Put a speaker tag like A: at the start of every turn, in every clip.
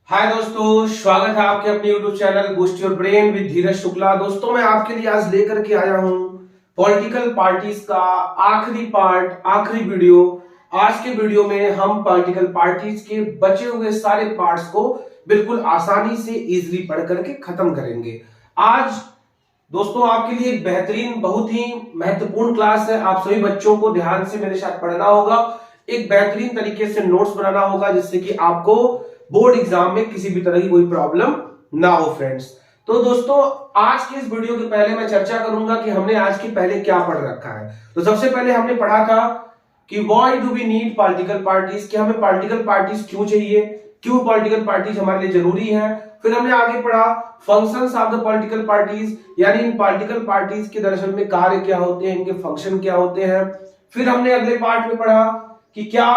A: हाय दोस्तों, स्वागत है आपके अपने YouTube channel boost your brain with Dheeraj Shukla. दोस्तों, मैं आपके लिए आज लेकर के आया हूं पॉलिटिकल पार्टीज का आखिरी पार्ट, आखिरी वीडियो। आज के वीडियो में हम पॉलिटिकल पार्टीज के बचे हुए सारे पार्ट्स को बिल्कुल आसानी से इजीली पढ़ करके खत्म करेंगे। आज दोस्तों आपके लिए एक बेहतरीन, बहुत ही महत्वपूर्ण क्लास है। आप सभी बच्चों को ध्यान से मेरे साथ पढ़ना होगा, एक बेहतरीन तरीके से नोट्स बनाना होगा, जिससे कि आपको बोर्ड एग्जाम में किसी भी तरह की कोई प्रॉब्लम ना हो फ्रेंड्स। तो दोस्तों, आज के इस वीडियो के पहले मैं चर्चा करूंगा कि हमने आज के पहले क्या पढ़ रखा है। तो सबसे पहले हमने पढ़ा था कि why do we need political parties, कि हमें पॉलिटिकल पार्टीज क्यों चाहिए, क्यों पॉलिटिकल पार्टीज हमारे लिए जरूरी है। फिर हमने आगे पढ़ा functions of the political parties, यानी इन पॉलिटिकल पार्टीज के दरअसल में कार्य क्या होते हैं, इनके फंक्शन क्या होते हैं। फिर हमने अगले पार्ट में पढ़ा कि क्या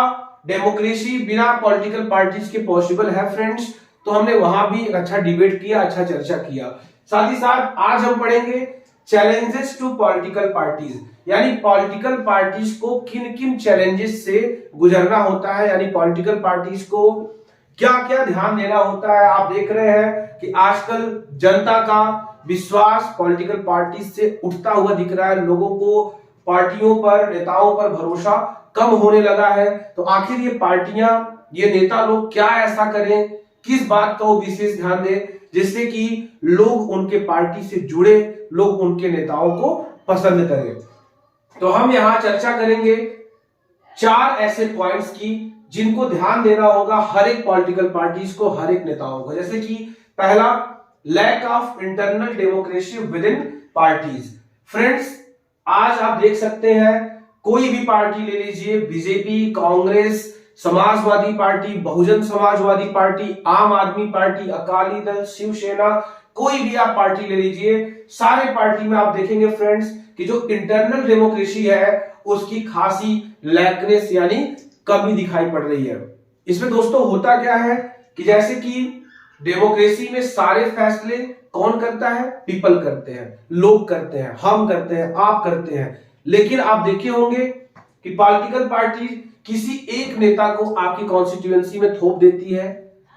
A: डेमोक्रेसी बिना पॉलिटिकल पार्टीज के पॉसिबल है फ्रेंड्स। तो हमने वहां भी एक अच्छा डिबेट किया, अच्छा चर्चा किया। साथ ही साथ आज हम पढ़ेंगे चैलेंजेस टू पॉलिटिकल पार्टीज, यानी पॉलिटिकल पार्टीज को किन किन चैलेंजेस से गुजरना होता है, यानी पॉलिटिकल पार्टीज को क्या क्या ध्यान देना होता है। आप देख रहे हैं कि आजकल जनता का विश्वास पॉलिटिकल पार्टीज से उठता हुआ दिख रहा है। लोगों को पार्टियों पर, नेताओं पर भरोसा कम होने लगा है। तो आखिर ये पार्टियां, ये नेता लोग क्या ऐसा करें, किस बात का वो विशेष ध्यान दें, जिससे कि लोग उनके पार्टी से जुड़े, लोग उनके नेताओं को पसंद करें। तो हम यहां चर्चा करेंगे 4 ऐसे पॉइंट्स की जिनको ध्यान देना होगा हर एक पॉलिटिकल पार्टीज को, हर एक नेताओं को। जैसे कि पहला, lack of internal democracy within parties. Friends, आज आप देख सकते हैं कोई भी पार्टी ले लीजिए, BJP, Congress, Samajwadi party, Bahujan Samajwadi party, आम आदमी पार्टी, अकाली दल, शिवसेना, कोई भी आप पार्टी ले लीजिए, सारे पार्टी में आप देखेंगे फ्रेंड्स कि जो इंटरनल डेमोक्रेसी है उसकी खासी लैकनेस यानी कमी दिखाई पड़ रही है। इसमें दोस्तों होता क्या है कि जैसे कि डेमोक्रेसी में सारे फैसले कौन करता है? पीपल करते हैं, लोग करते हैं, हम करते हैं, आप करते हैं। लेकिन आप देखे होंगे कि पॉलिटिकल पार्टी किसी एक नेता को आपकी कॉन्स्टिट्यूएंसी में थोप देती है।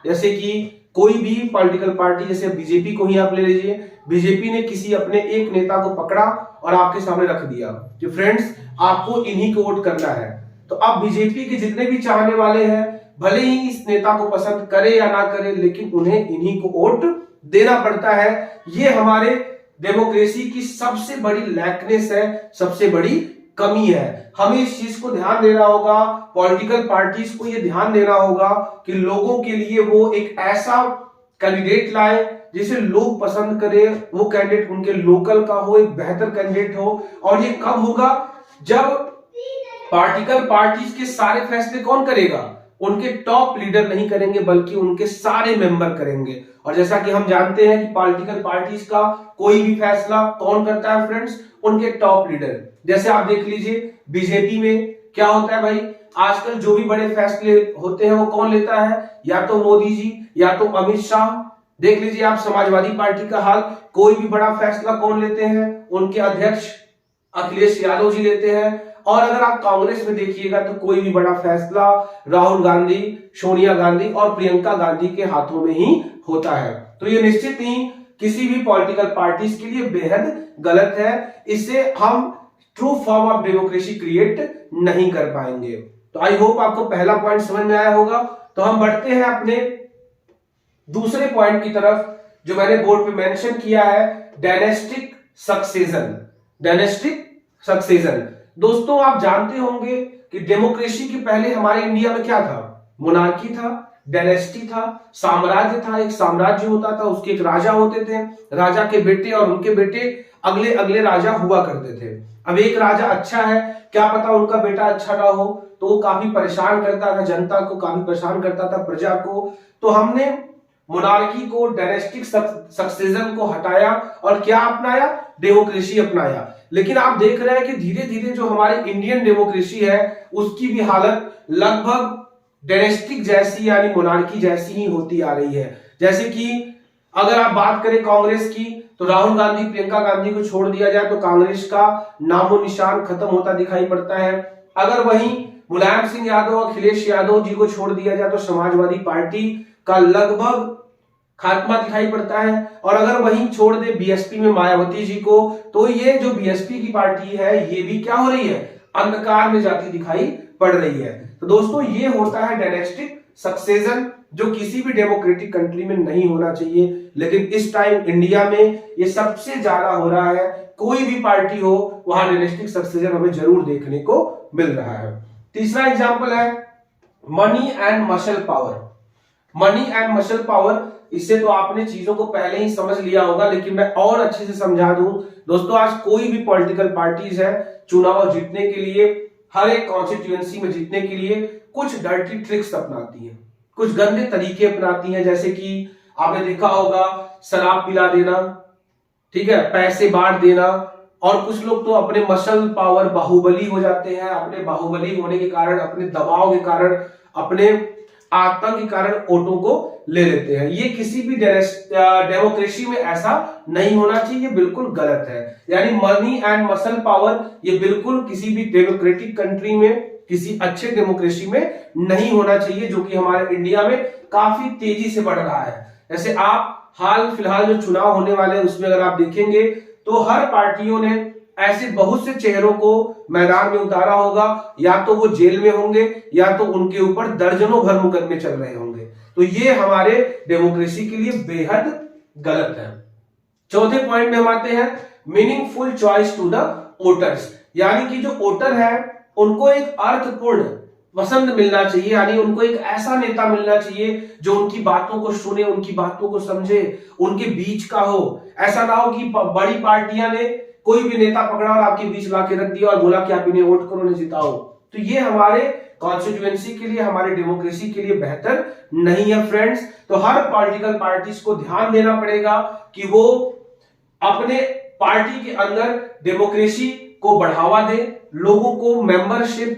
A: जैसे कि कोई भी पॉलिटिकल पार्टी, जैसे बीजेपी को ही आप ले लीजिए, बीजेपी ने किसी अपने एक नेता को पकड़ा और आपके सामने रख दिया कि फ्रेंड्स आपको इन्हीं को वोट करना है। तो अब बीजेपी के जितने भी चाहने वाले हैं, भले ही इस नेता को पसंद करे या ना करे, लेकिन उन्हें इन्हीं को वोट देना पड़ता है। ये हमारे डेमोक्रेसी की सबसे बड़ी लैकनेस है, सबसे बड़ी कमी है। हमें इस चीज को ध्यान देना होगा, पॉलिटिकल पार्टीज को ये ध्यान देना होगा कि लोगों के लिए वो एक ऐसा कैंडिडेट लाए जिसे लोग पसंद करें, वो कैंडिडेट उनके लोकल का हो, एक बेहतर कैंडिडेट हो। और ये कब होगा? जब पॉलिटिकल पार्टीज के सारे फैसले कौन करेगा? उनके टॉप लीडर नहीं करेंगे, बल्कि उनके सारे मेंबर करेंगे। और जैसा कि हम जानते हैं कि पॉलिटिकल पार्टीज का कोई भी फैसला कौन करता है फ्रेंड्स? उनके टॉप लीडर। जैसे आप देख लीजिए बीजेपी में क्या होता है भाई, आजकल जो भी बड़े फैसले होते हैं वो कौन लेता है? या तो मोदी जी, या तो अमित शाह। देख लीजिए आप समाजवादी पार्टी का हाल, कोई भी बड़ा फैसला कौन लेते हैं? उनके अध्यक्ष अखिलेश यादव जी लेते हैं। और अगर आप कांग्रेस में देखिएगा तो कोई भी बड़ा फैसला राहुल गांधी, सोनिया गांधी और प्रियंका गांधी के हाथों में ही होता है। तो ये निश्चित ही किसी भी पॉलिटिकल पार्टीज के लिए बेहद गलत है। इससे हम true form of democracy create नहीं कर पाएंगे। तो आई होप आपको पहला पॉइंट समझ में आया होगा। तो हम बढ़ते हैं अपने दूसरे पॉइंट की तरफ, जो मैंने बोर्ड पे मेंशन किया है, डायनेस्टिक सक्सेशन। डायनेस्टिक सक्सेशन दोस्तों, आप जानते होंगे कि डेमोक्रेसी के पहले हमारे इंडिया में क्या था? मोनार्की था, डायनेस्टी था, साम्राज्य था। एक साम्राज्य होता था, उसके एक राजा होते थे, राजा के बेटे और उनके बेटे अगले अगले राजा हुआ करते थे। अब एक राजा अच्छा है, क्या पता उनका बेटा अच्छा ना हो, तो वो काफी परेशान करता था जनता को, काफी परेशान करता था प्रजा को। तो हमने मोनार्की को, डायनेस्टिक सक्सेशन को हटाया और क्या अपनाया? डेमोक्रेसी अपनाया। लेकिन आप देख रहे हैं कि धीरे धीरे जो हमारी इंडियन डेमोक्रेसी है उसकी भी हालत लगभग डायनेस्टिक जैसी, यानी मोनार्की जैसी ही होती आ रही है। जैसे कि अगर आप बात करें कांग्रेस की, तो राहुल गांधी, प्रियंका गांधी को छोड़ दिया जाए तो कांग्रेस का नामो निशान खत्म होता दिखाई पड़ता है। अगर वहीं मुलायम सिंह यादव, अखिलेश यादव जी को छोड़ दिया जाए तो समाजवादी पार्टी का लगभग खात्मा दिखाई पड़ता है। और अगर वहीं छोड़ दे बीएसपी में मायावती जी को, तो ये जो बीएसपी की पार्टी है ये भी क्या हो रही है, अंधकार में जाती दिखाई पड़ रही है। तो दोस्तों ये होता है डायनेस्टिक सक्सेशन, जो किसी भी डेमोक्रेटिक कंट्री में नहीं होना चाहिए, लेकिन इस टाइम इंडिया में ये सबसे ज्यादा हो रहा है। कोई भी पार्टी हो वहां डायनेस्टिक सक्सेशन हमें जरूर देखने को मिल रहा है। तीसरा एग्जांपल है money and muscle power. Money and muscle power, इससे तो आपने चीजों को पहले ही समझ लिया होगा, लेकिन मैं और अच्छे से समझा दूं। दोस्तों आज कोई भी पॉलिटिकल पार्टीज है, चुनाव जीतने के लिए, हर एक कॉन्स्टिट्यूएंसी में जीतने के लिए कुछ डर्टी ट्रिक्स अपनाती हैं, कुछ गंदे तरीके अपनाती हैं। जैसे कि आपने देखा होगा शराब पिला देना, ठीक है, पैसे बांट देना, और कुछ लोग तो अपने मसल पावर बाहुबली हो जाते हैं। अपने बाहुबली होने के कारण, अपने दबाव के कारण, अपने आतंक के कारण वोटों को ले लेते हैं। ये किसी भी डेमोक्रेसी में ऐसा नहीं होना चाहिए, बिल्कुल गलत है। यानी मनी एंड मसल पावर ये बिल्कुल किसी भी डेमोक्रेटिक कंट्री में, किसी अच्छे डेमोक्रेसी में नहीं होना चाहिए, जो कि हमारे इंडिया में काफी तेजी से बढ़ रहा है। जैसे आप हाल फिलहाल जो चुनाव होने वाले हैं उसमें अगर आप देखेंगे तो हर पार्टियों ने ऐसे बहुत से चेहरों को मैदान में उतारा होगा, या तो वो जेल में होंगे या तो उनके ऊपर दर्जनों भर मुकदमे चल रहे होंगे। तो ये हमारे डेमोक्रेसी के लिए बेहद गलत है। चौथे पॉइंट में हम आते हैं meaningful choice to the voters. यानी कि जो वोटर है उनको एक अर्थपूर्ण पसंद मिलना चाहिए, यानी उनको एक ऐसा नेता मिलना चाहिए जो उनकी बातों को सुने, उनकी बातों को समझे, उनके बीच का हो। ऐसा ना हो कि बड़ी पार्टियां ने कोई भी नेता पकड़ा और आपके बीच ला के रख दिया और बोला कि आप इन्हें वोट करो, उन्हें जिताओ। तो ये हमारे कॉन्स्टिट्यूएंसी के लिए, हमारे डेमोक्रेसी के लिए बेहतर नहीं है फ्रेंड्स। तो हर पॉलिटिकल पार्टीज को ध्यान देना पड़ेगा कि वो अपने पार्टी के अंदर डेमोक्रेसी को बढ़ावा दे, लोगों को मेंबरशिप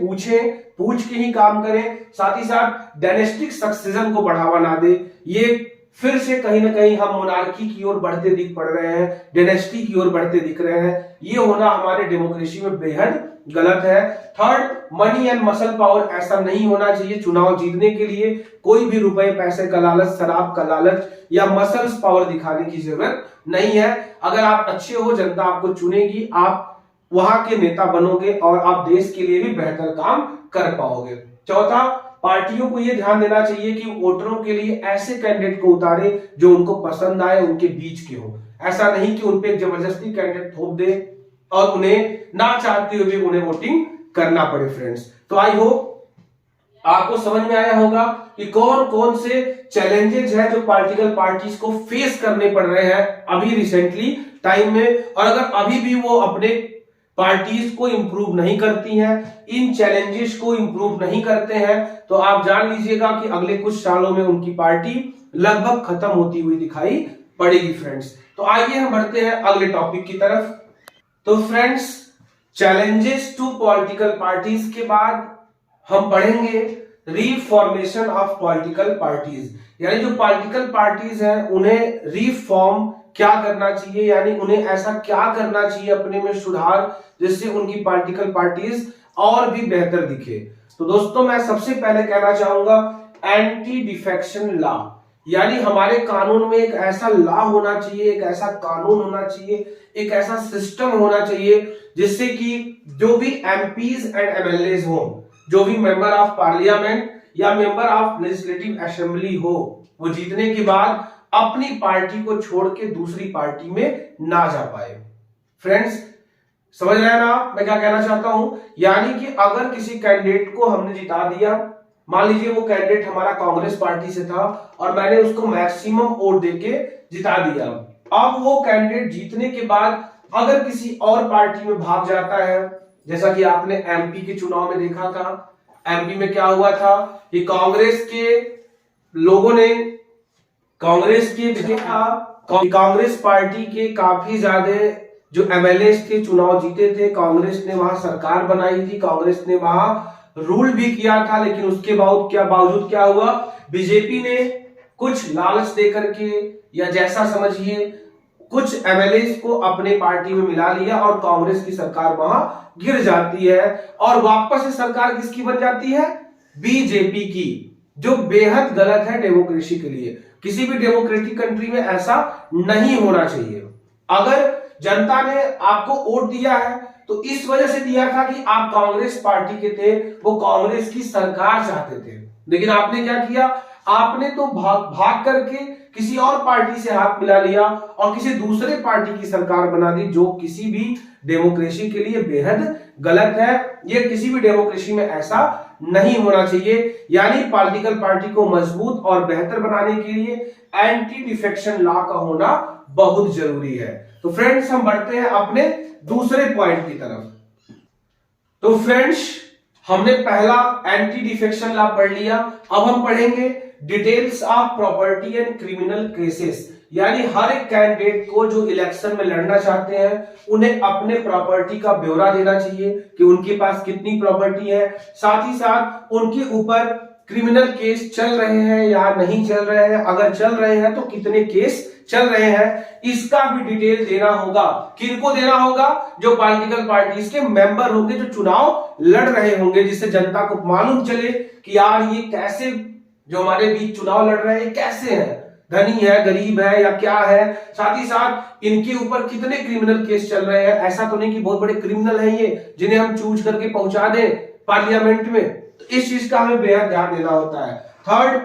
A: पूछ के ही काम करें, साथ ही साथ डायनेस्टिक सक्सेशन को बढ़ावा ना दे। ये फिर से कहीं ना कहीं हम मोनार्की की ओर बढ़ते दिख पड़ रहे हैं, डायनेस्टी की ओर बढ़ते दिख रहे हैं। ये होना हमारे डेमोक्रेसी में बेहद गलत है। Third, money and muscle power, ऐसा नहीं होना चाहिए। चुनाव जीतने के लिए कोई भी रुपए पैसे का लालच, शराब का लालच या मसल्स पावर दिखाने की जरूरत नहीं है। अगर आप अच्छे हो, जनता आपको चुनेगी, आप वहां के नेता बनोगे और आप देश के लिए भी बेहतर काम कर पाओगे। चौथा, पार्टियों को यह ध्यान देना चाहिए कि वोटरों के लिए ऐसे कैंडिडेट को उतारे जो उनको पसंद आए, उनके बीच के हो। ऐसा नहीं कि उन पे जबरदस्ती कैंडिडेट थोप दे और उन्हें ना चाहते हुए उन्हें वोटिंग करना पड़े फ्रेंड्स। तो आई होप आपको समझ में आया होगा कि कौन कौन से चैलेंजेस है जो पॉलिटिकल पार्टीज को फेस करने पड़ रहे हैं अभी रिसेंटली टाइम में। और अगर अभी भी वो अपने पार्टीज को इंप्रूव नहीं करती हैं, इन चैलेंजेस को इंप्रूव नहीं करते हैं, तो आप जान लीजिएगा कि अगले कुछ सालों में उनकी पार्टी लगभग खत्म होती हुई दिखाई पड़ेगी फ्रेंड्स। तो आइए हम बढ़ते हैं अगले टॉपिक की तरफ। तो friends, challenges to political parties के बाद हम पढ़ेंगे रीफॉर्मेशन ऑफ पॉलिटिकल पार्टीज। यानी जो पॉलिटिकल पार्टीज हैं उन्हें रीफॉर्म क्या करना चाहिए, यानी उन्हें ऐसा क्या करना चाहिए अपने में सुधार जिससे उनकी पॉलिटिकल पार्टीज और भी बेहतर दिखे। तो दोस्तों मैं सबसे पहले कहना चाहूंगा एंटी डिफेक्शन लॉ, यानी हमारे कानून में एक ऐसा लॉ होना चाहिए, एक ऐसा कानून होना चाहिए, एक ऐसा सिस्टम होना चाहिए जिससे कि जो भी एमपीज एंड एमएलए हो, जो भी मेंबर ऑफ पार्लियामेंट या मेंबर ऑफ लेजिस्लेटिव असेंबली हो, वो जीतने के बाद अपनी पार्टी को छोड़ के दूसरी पार्टी में ना जा पाए। फ्रेंड्स समझ रहे हैं ना मैं क्या कहना चाहता हूं? यानी कि अगर किसी कैंडिडेट को हमने जिता दिया, मान लीजिए वो कैंडिडेट हमारा कांग्रेस पार्टी से था और मैंने उसको मैक्सिमम वोट देके जिता दिया, अब वो कैंडिडेट जीतने के बाद अगर किसी और पार्टी में भाग जाता है, जैसा कि आपने एमपी के चुनाव में देखा था, एमपी में क्या हुआ था कि कांग्रेस के लोगों ने कांग्रेस पार्टी के काफी ज्यादा जो एमएलए थे चुनाव जीते थे, कांग्रेस ने वहां सरकार बनाई थी, कांग्रेस ने वहां रूल भी किया था, लेकिन उसके बावजूद क्या हुआ, बीजेपी ने कुछ लालच देकर के या जैसा समझिए कुछ एमएलए को अपने पार्टी में मिला लिया और कांग्रेस की सरकार वहां गिर जाती है और वापस से सरकार किसकी बन जाती है, बीजेपी की। जो बेहद गलत है डेमोक्रेसी के लिए। किसी भी डेमोक्रेटिक कंट्री में ऐसा नहीं होना चाहिए। अगर जनता ने आपको वोट दिया है तो इस वजह से दिया था कि आप कांग्रेस पार्टी के थे, वो कांग्रेस की सरकार चाहते थे, लेकिन आपने क्या किया, आपने तो भाग करके किसी और पार्टी से हाथ मिला लिया और किसी दूसरे पार्टी की सरकार बना दी, जो किसी भी डेमोक्रेसी के लिए बेहद गलत है। ये किसी भी डेमोक्रेसी में ऐसा नहीं होना चाहिए। यानी पॉलिटिकल पार्टी को मजबूत और बेहतर बनाने के लिए एंटी डिफेक्शन लॉ का होना बहुत जरूरी है। तो फ्रेंड्स, हम बढ़ते हैं अपने दूसरे पॉइंट की तरफ। तो फ्रेंड्स, हमने पहला एंटी डिफेक्शन लॉ पढ़ लिया। अब हम पढ़ेंगे details of property and criminal cases. यानी हर एक कैंडिडेट को जो इलेक्शन में लड़ना चाहते हैं उन्हें अपने प्रॉपर्टी का ब्यौरा देना चाहिए कि उनके पास कितनी प्रॉपर्टी है, साथ ही साथ उनके ऊपर क्रिमिनल केस चल रहे हैं या नहीं चल रहे हैं, अगर चल रहे हैं तो कितने केस चल रहे हैं, इसका भी डिटेल देना होगा। किनको देना होगा? जो पॉलिटिकल पार्टीज के मेंबर होंगे, जो चुनाव लड़ रहे होंगे, जिससे जनता को मालूम चले कि यार ये कैसे जो हमारे बीच चुनाव लड़ रहे हैं कैसे हैं, धनी है, गरीब है या क्या है, साथ ही साथ इनके ऊपर कितने क्रिमिनल केस चल रहे हैं। ऐसा तो नहीं कि बहुत बड़े क्रिमिनल हैं ये जिन्हें हम चूज करके पहुंचा दें पार्लियामेंट में, तो इस चीज का हमें बेहद ध्यान देना होता है। Third,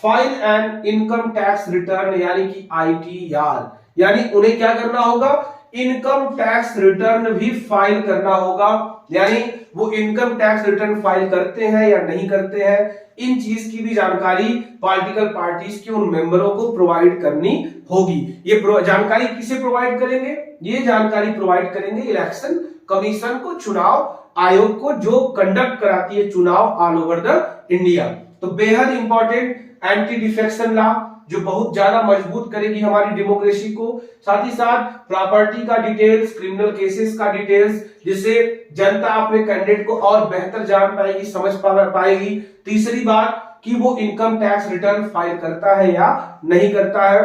A: file and income tax return यानी कि ITR, यानी उन्हें क्या करना होगा, इनकम टैक्स रिटर्न भी फाइल करना होगा। यानी वो इनकम टैक्स रिटर्न फाइल करते हैं या नहीं करते हैं, इन चीज की भी जानकारी पॉलिटिकल पार्टीज के उन मेंबरों को प्रोवाइड करनी होगी। ये जानकारी किसे प्रोवाइड करेंगे? ये जानकारी प्रोवाइड करेंगे इलेक्शन कमीशन को, चुनाव आयोग को, जो कंडक्ट कराती है चुनाव ऑल ओवर द इंडिया। तो बेहद इंपॉर्टेंट एंटी डिफेक्शन लॉ जो बहुत ज्यादा मजबूत करेगी हमारी डेमोक्रेसी को, साथ ही साथ प्रॉपर्टी का डिटेल्स, क्रिमिनल केसेस का डिटेल्स, जिससे जनता अपने कैंडिडेट को और बेहतर जान पाएगी, समझ पाएगी। तीसरी बात कि वो इनकम टैक्स रिटर्न फाइल करता है या नहीं करता है।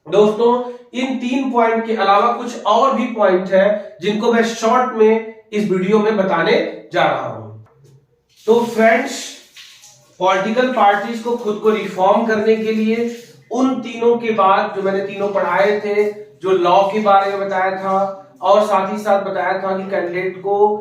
A: दोस्तों, इन 3 पॉइंट के अलावा कुछ और भी पॉइंट है जिनको मैं शॉर्ट में इस वीडियो में बताने जा रहा हूं। तो फ्रेंड्स, पॉलिटिकल पार्टीज को खुद को रिफॉर्म करने के लिए उन तीनों के बाद जो मैंने तीनों पढ़ाए थे, जो लॉ के बारे में बताया था और साथ ही साथ बताया था कि कैंडिडेट को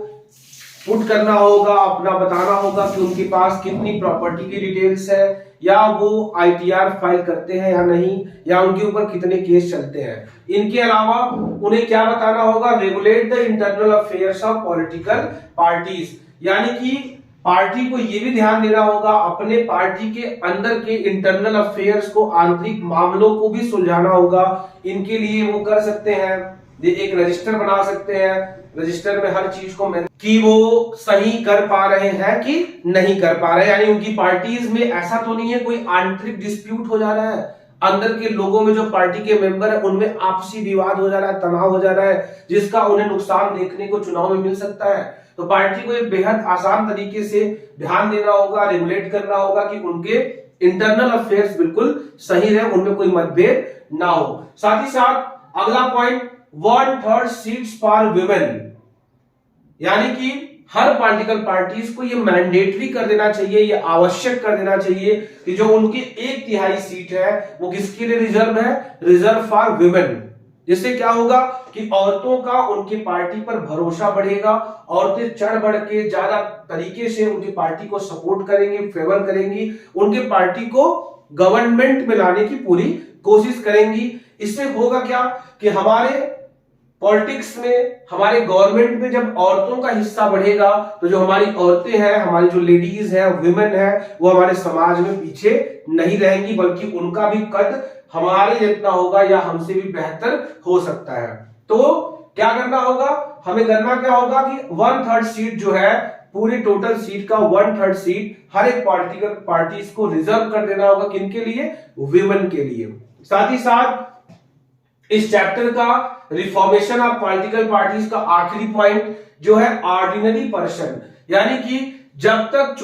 A: पुट करना होगा, अपना बताना होगा कि उनके पास कितनी प्रॉपर्टी की डिटेल्स है, या वो ITR फाइल करते हैं या नहीं, या उनके ऊपर कितने केस चलते हैं। इनके अलावा उन्हें क्या बताना होगा, regulate the internal affairs of political parties, यानी कि पार्टी को यह भी ध्यान देना होगा अपने पार्टी के अंदर के इंटरनल अफेयर्स को, आंतरिक मामलों को भी सुलझाना होगा। इनके लिए वो कर सकते हैं, ये एक रजिस्टर बना सकते हैं, रजिस्टर में हर चीज को कि वो सही कर पा रहे हैं कि नहीं कर पा रहे, यानी उनकी पार्टीज में ऐसा तो नहीं है कोई आंतरिक डिस्प्यूट हो जा रहा है, अंदर के लोगों में जो पार्टी के मेंबर है उनमें आपसी विवाद हो जा रहा है, तनाव हो जा रहा है, जिसका उन्हें नुकसान देखने को चुनाव में मिल सकता है। तो पार्टी को एक बेहद आसान तरीके से ध्यान देना होगा, रेगुलेट करना होगा कि उनके इंटरनल अफेयर्स बिल्कुल सही रहे, उनमें कोई मतभेद ना हो। साथ ही साथ अगला पॉइंट, 1/3 सीट्स फॉर वुमेन, यानी कि हर पॉलिटिकल पार्टीज को यह मैंडेटरी कर देना चाहिए, यह आवश्यक कर देना चाहिए कि जो उनकी 1/3 सीट है वो किसके लिए रिजर्व है, रिजर्व फॉर वुमेन। जिससे क्या होगा कि औरतों का उनकी पार्टी पर भरोसा बढ़ेगा, औरतें चढ़ बढ़ के ज्यादा तरीके से उनकी पार्टी को सपोर्ट करेंगी, फेवर करेंगी, उनके पार्टी को गवर्नमेंट में लाने की पूरी कोशिश करेंगी। इससे होगा क्या कि हमारे पॉलिटिक्स में, हमारे गवर्नमेंट में जब औरतों का हिस्सा बढ़ेगा तो जो हमारी औरतें हैं, हमारी जो लेडीज हैं, वुमेन है, वो हमारे समाज में पीछे नहीं रहेंगी, बल्कि उनका भी कद हमारे जितना होगा या हमसे भी बेहतर हो सकता है। तो क्या करना होगा, हमें करना क्या होगा कि 1/3 सीट जो है, पूरी टोटल सीट का 1/3 सीट हर एक पॉलिटिकल पार्टीज को रिजर्व कर देना होगा। किनके लिए? वुमेन के लिए। साथ ही साथ इस चैप्टर का रिफॉर्मेशन ऑफ पॉलिटिकल पार्टीज का आखिरी पॉइंट जो है ऑर्डिनरी पर्सन, यानी कि जब तक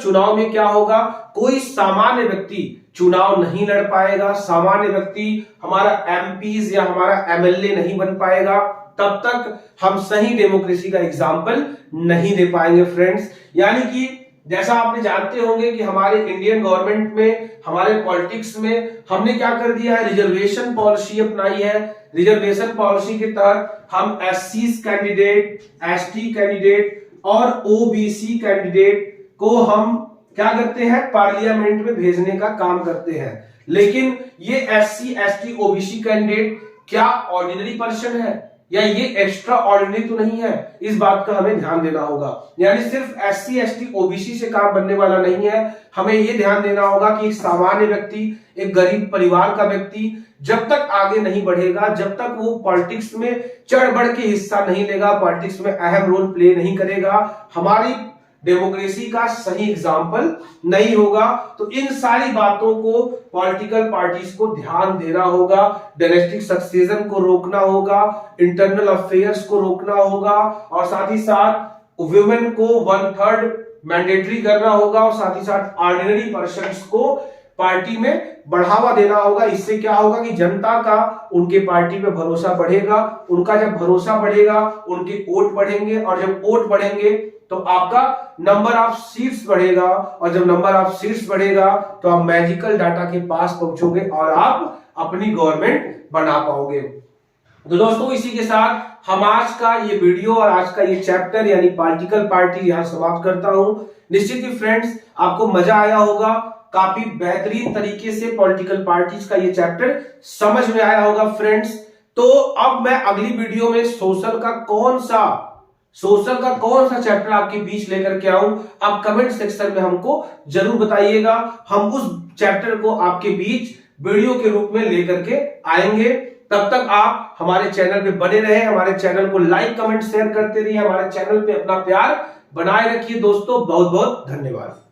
A: चुनाव में क्या होगा, कोई सामान्य व्यक्ति चुनाव नहीं लड़ पाएगा, सामान्य व्यक्ति हमारा MPs या हमारा MLA नहीं बन पाएगा, तब तक हम सही डेमोक्रेसी का एग्जाम्पल नहीं दे पाएंगे फ्रेंड्स। यानी कि जैसा आपने जानते होंगे कि हमारे इंडियन गवर्नमेंट में, हमारे पॉलिटिक्स में हमने क्या कर दिया है, रिजर्वेशन पॉलिसी अपनाई है। रिजर्वेशन पॉलिसी के तहत हम एससी कैंडिडेट, एसटी कैंडिडेट और ओबीसी कैंडिडेट को हम क्या करते हैं, पार्लियामेंट में भेजने का काम करते हैं। लेकिन ये एससी, एसटी, ओबीसी कैंडिडेट क्या ऑर्डिनरी पर्सन है या ये एक्स्ट्रा ऑर्डिनरी तो नहीं है, इस बात का हमें ध्यान देना होगा। यानी सिर्फ एससी, एसटी, ओबीसी से काम बनने वाला नहीं है। हमें ये ध्यान देना होगा कि एक सामान्य व्यक्ति, एक गरीब परिवार का व्यक्ति जब तक आगे नहीं बढ़ेगा, जब तक वो पॉलिटिक्स में चढ़ बढ़ के हिस्सा नहीं लेगा, पॉलिटिक्स में अहम रोल प्ले नहीं करेगा, हमारी डेमोक्रेसी का सही एग्जाम्पल नहीं होगा। तो इन सारी बातों को पॉलिटिकल पार्टीज को ध्यान देना होगा। डायनेस्टिक सक्सेशन को रोकना होगा, इंटरनल अफेयर्स को रोकना होगा, और साथ ही साथ वुमेन को 1/3 मैंडेटरी करना होगा, और साथ ही साथ ऑर्डिनरी पर्सन्स को पार्टी में बढ़ावा देना होगा। इससे क्या होगा कि जनता का उनके पार्टी पे भरोसा बढ़ेगा। उनका जब भरोसा बढ़ेगा, उनके वोट बढ़ेंगे, और जब वोट बढ़ेंगे तो आपका नंबर ऑफ सीट्स बढ़ेगा, और जब नंबर ऑफ सीट्स बढ़ेगा तो आप मैजिकल डाटा के पास पहुंचोगे और आप अपनी गवर्नमेंट बना पाओगे। तो दोस्तों, इसी के साथ हम आज का ये वीडियो और आज का ये चैप्टर यानी पॉलिटिकल पार्टी यहां समाप्त करता हूं। निश्चित ही फ्रेंड्स, आपको मजा आया होगा, काफी बेहतरीन तरीके से पॉलिटिकल पार्टीज का ये चैप्टर समझ में आया होगा फ्रेंड्स। तो अब मैं अगली वीडियो में सोशल का कौन सा चैप्टर आपके बीच लेकर के आऊं, आप कमेंट सेक्शन में हमको जरूर बताइएगा। हम उस चैप्टर को आपके बीच वीडियो के रूप में लेकर के आएंगे। तब तक आप हमारे चैनल पे बने रहे, हमारे चैनल को लाइक, कमेंट, शेयर करते रहिए, हमारे चैनल पे अपना प्यार बनाए रखिए। दोस्तों, बहुत बहुत धन्यवाद।